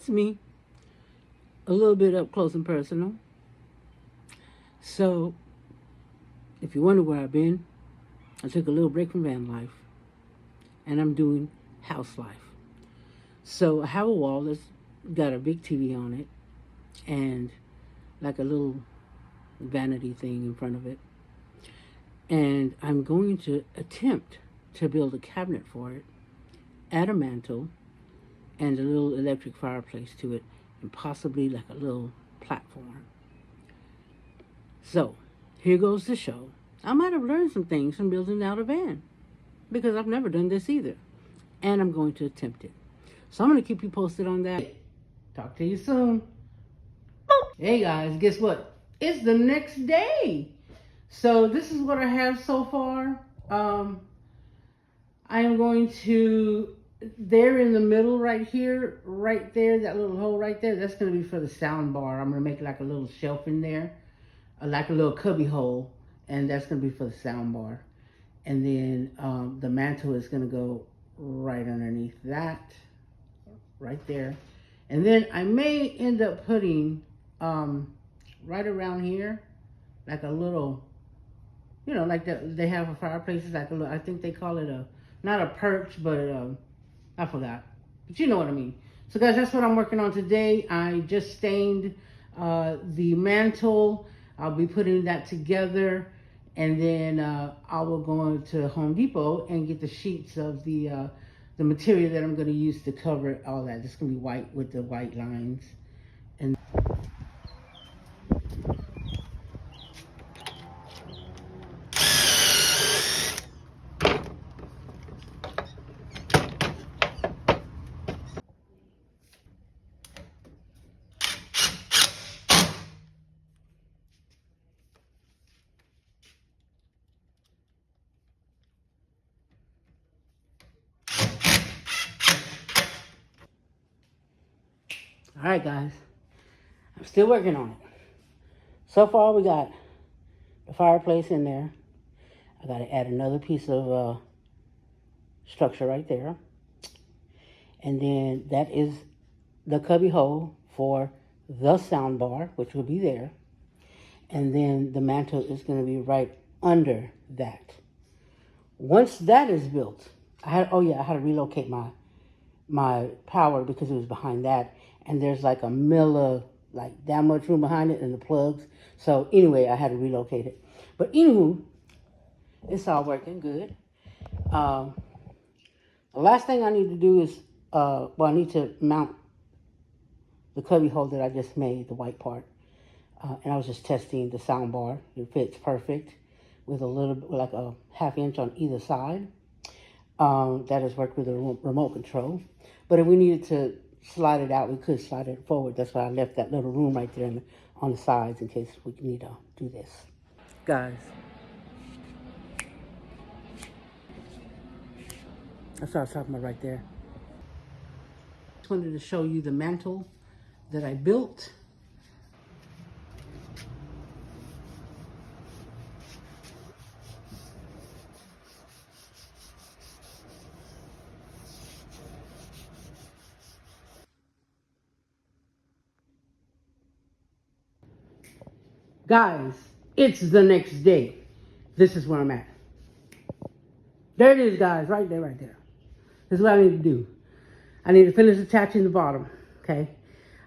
gets me a little bit up close and personal. So, if you wonder where I've been, I took a little break from van life, and I'm doing house life. So I have a wall that's got a big TV on it, and like a little vanity thing in front of it. And I'm going to attempt to build a cabinet for it, add a mantle, and a little electric fireplace to it, and possibly like a little platform. So, here goes the show. I might have learned some things from building out a van, because I've never done this either. And I'm going to attempt it. So I'm going to keep you posted on that. Talk to you soon. Hey guys, guess what? It's the next day. So this is what I have so far. I am going to, there in the middle right here, right there, that little hole right there, that's going to be for the sound bar. I'm going to make like a little shelf in there, like a little cubby hole, and that's going to be for the sound bar. And then the mantle is going to go right underneath that, right there. And then I may end up putting right around here, like a little, you know, like they have a fireplace, like a little, I think they call it a, not a perch, but I forgot. But you know what I mean. So guys, that's what I'm working on today. I just stained the mantle. I'll be putting that together. And then I will go to Home Depot and get the sheets of the material that I'm going to use to cover all that. It's going to be white with the white lines. And all right, guys, I'm still working on it. So far, we got the fireplace in there. I got to add another piece of structure right there. And then that is the cubby hole for the sound bar, which will be there. And then the mantle is going to be right under that. Once that is built, I had to relocate my power because it was behind that. And there's like like that much room behind it and the plugs. So anyway, I had to relocate it. But anywho, it's all working good. The last thing I need to do is, I need to mount the cubby hole that I just made, the white part. And I was just testing the sound bar. It fits perfect with a little bit, like a ½ inch on either side. That has worked with the remote control. But if we needed to slide it out, we could slide it forward. That's why I left that little room right there on the sides in case we need to do this. Guys, that's what I was talking about right there. Just wanted to show you the mantle that I built. Guys, it's the next day. This is where I'm at. There it is, guys, right there, right there. This is what I need to do. I need to finish attaching the bottom, okay?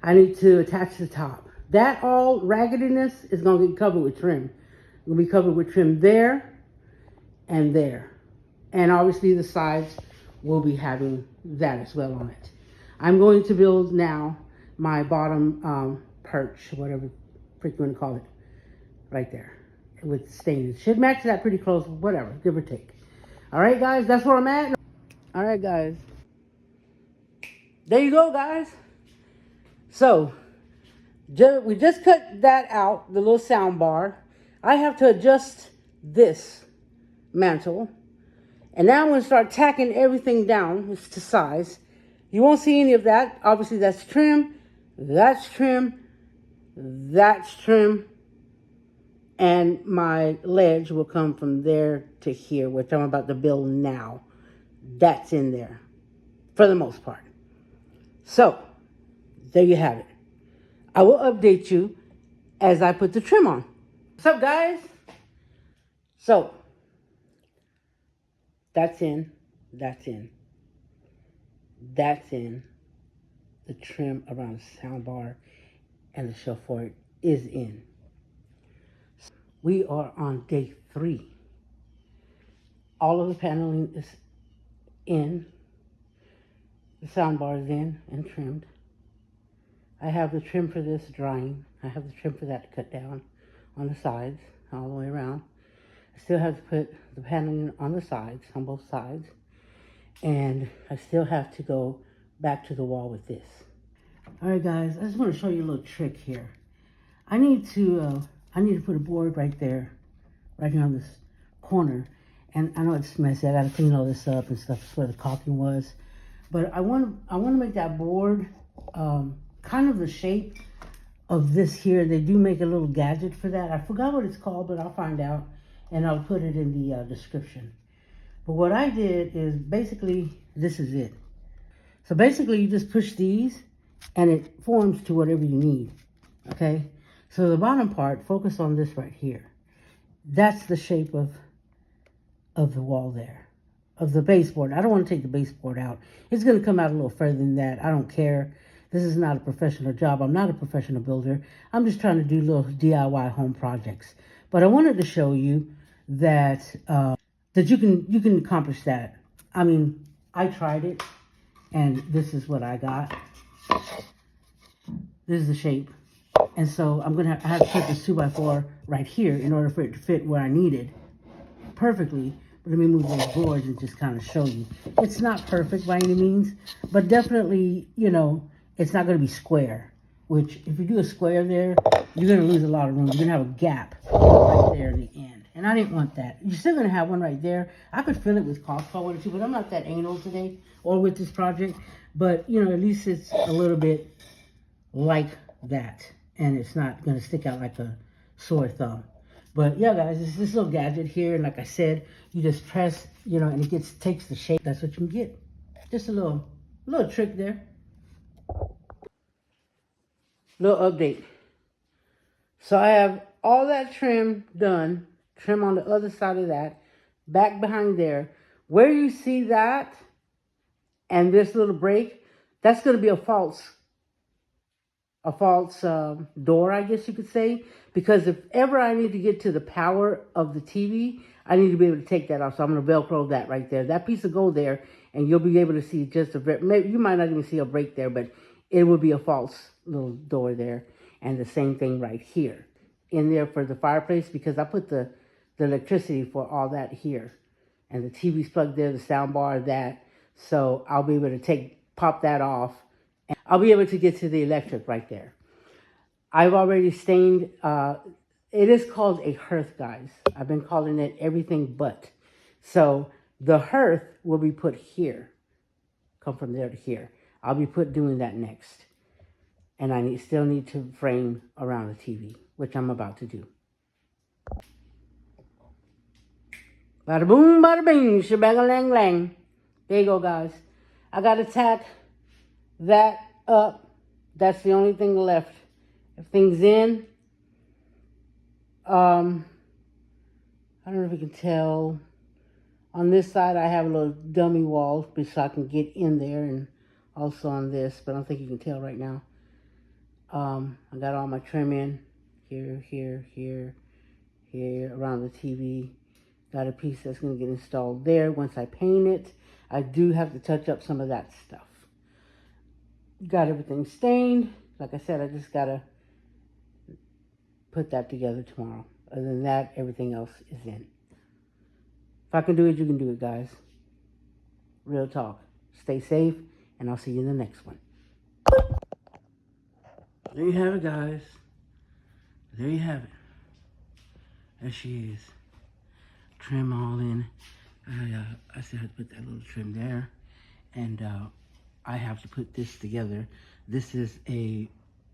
I need to attach the top. That all raggediness is going to get covered with trim. It's going to be covered with trim there and there. And obviously the sides will be having that as well on it. I'm going to build now my bottom perch, whatever freak you want to call it, right there with stains. Should match that pretty close, whatever, give or take. All right, guys, that's where I'm at. All right, guys. There you go, guys. So, we just cut that out, the little sound bar. I have to adjust this mantle. And now I'm going to start tacking everything down to size. You won't see any of that. Obviously, that's trim. That's trim. That's trim. And my ledge will come from there to here, which I'm about to build now. That's in there, for the most part. So, there you have it. I will update you as I put the trim on. What's up, guys? So, that's in, that's in, that's in. The trim around the soundbar and the shelf for it is in. We are on day 3. All of the paneling is in. The soundbar is in and trimmed. I have the trim for this drying. I have the trim for that to cut down on the sides, all the way around. I still have to put the paneling on the sides, on both sides. And I still have to go back to the wall with this. All right, guys, I just want to show you a little trick here. I need to put a board right there, right here on this corner. And I know it's messy. I got to clean all this up and stuff. That's where the caulking was. But I want to make that board kind of the shape of this here. They do make a little gadget for that. I forgot what it's called, but I'll find out and I'll put it in the description. But what I did is basically, this is it. So basically you just push these and it forms to whatever you need, okay? So the bottom part, focus on this right here. That's the shape of the wall there, of the baseboard. I don't want to take the baseboard out. It's going to come out a little further than that. I don't care. This is not a professional job. I'm not a professional builder. I'm just trying to do little DIY home projects. But I wanted to show you that that you can accomplish that. I mean, I tried it, and this is what I got. This is the shape. And so I have to put this 2x4 right here in order for it to fit where I need it perfectly. But let me move those boards and just kind of show you. It's not perfect by any means, but definitely, you know, it's not going to be square. Which, if you do a square there, you're going to lose a lot of room. You're going to have a gap right there in the end. And I didn't want that. You're still going to have one right there. I could fill it with caulk if I wanted to, but I'm not that anal today or with this project. But, you know, at least it's a little bit like that. And it's not going to stick out like a sore thumb. But yeah, guys, it's this little gadget here. And like I said, you just press, you know, and it takes the shape. That's what you can get. Just a little trick there. Little update. So I have all that trim done. Trim on the other side of that. Back behind there. Where you see that and this little break, that's going to be a false door, I guess you could say, because if ever I need to get to the power of the TV, I need to be able to take that off. So I'm going to Velcro that right there. That piece will go there, and you'll be able to see just maybe you might not even see a break there, but it will be a false little door there. And the same thing right here in there for the fireplace, because I put the electricity for all that here. And the TV's plugged there, the sound bar, that. So I'll be able to pop that off. And I'll be able to get to the electric right there. I've already stained, it is called a hearth, guys. I've been calling it everything but. So the hearth will be put here. Come from there to here. I'll be doing that next. And I still need to frame around the TV, which I'm about to do. Bada boom, bada bing, shabang-a-lang-lang. There you go, guys. I got to tack that up. That's the only thing left. Everything's in. I don't know if you can tell. On this side, I have a little dummy wall so I can get in there, and also on this, but I don't think you can tell right now. I got all my trim in here, here, here, here, around the TV. Got a piece that's going to get installed there. Once I paint it, I do have to touch up some of that stuff. Got everything stained. Like I said, I just got to put that together tomorrow. Other than that, everything else is in. If I can do it, you can do it, guys. Real talk. Stay safe, and I'll see you in the next one. There you have it, guys. There you have it. There she is. Trim all in. I still have to put that little trim there. And I have to put this together. This is a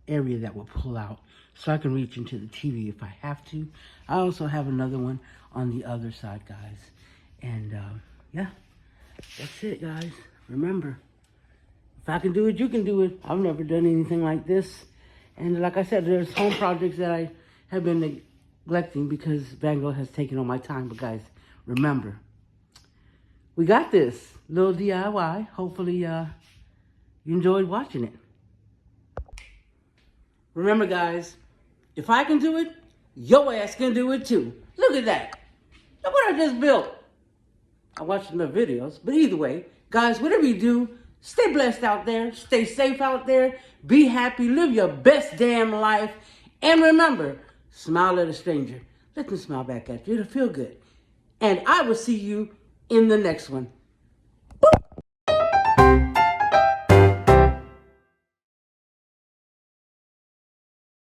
area that will pull out so I can reach into the TV if I have to. I also have another one on the other side, guys. And yeah, that's it, guys. Remember, If I can do it, you can do it. I've never done anything like this. And like I said, there's home projects that I have been neglecting because Vango has taken all my time. But guys, remember, we got this little DIY. Hopefully you enjoyed watching it. Remember guys, if I can do it, your ass can do it too. Look at that. Look what I just built. I watched some other videos, but either way, guys, whatever you do, stay blessed out there, stay safe out there, be happy, live your best damn life, and remember, smile at a stranger. Let them smile back at you. It'll feel good. And I will see you in the next one. Boop.